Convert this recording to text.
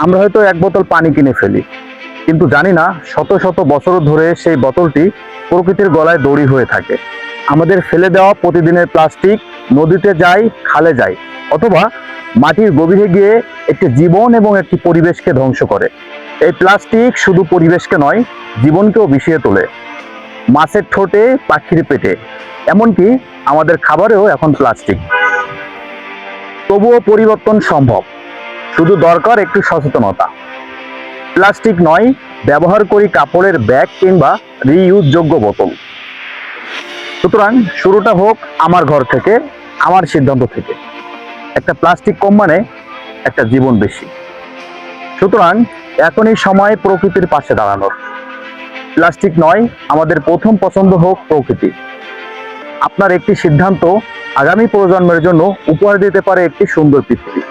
আমরা হয়তো এক বোতল পানি কিনে ফেলি, কিন্তু জানি না শত শত বছর ধরে সেই বোতলটি প্রকৃতির গলায় দড়ি হয়ে থাকে। আমাদের ফেলে দেওয়া প্রতিদিনের প্লাস্টিক নদীতে যায়, খালে যায়, অথবা মাটির গভীরে গিয়ে একটি জীবন এবং একটি পরিবেশকে ধ্বংস করে। এই প্লাস্টিক শুধু পরিবেশকে নয়, জীবনকেও বিষিয়ে তোলে। মাছের ঠোঁটে, পাখির পেটে, এমনকি আমাদের খাবারেও এখন প্লাস্টিক। তবুও পরিবর্তন সম্ভব, শুধু দরকার একটু সচেতনতা। প্লাস্টিক নয়, ব্যবহার করি কাপড়ের ব্যাগ কিংবা রিইউজযোগ্য বোতল। সুতরাং শুরুটা হোক আমার ঘর থেকে, আমার সিদ্ধান্ত থেকে। একটা প্লাস্টিক কম মানে একটা জীবন বেশি। সুতরাং এখনই সময় প্রকৃতির পাশে দাঁড়ানোর। প্লাস্টিক নয়, আমাদের প্রথম পছন্দ হোক প্রকৃতি। আপনার একটি সিদ্ধান্ত আগামী প্রজন্মের জন্য উপহার দিতে পারে একটি সুন্দর পৃথিবী।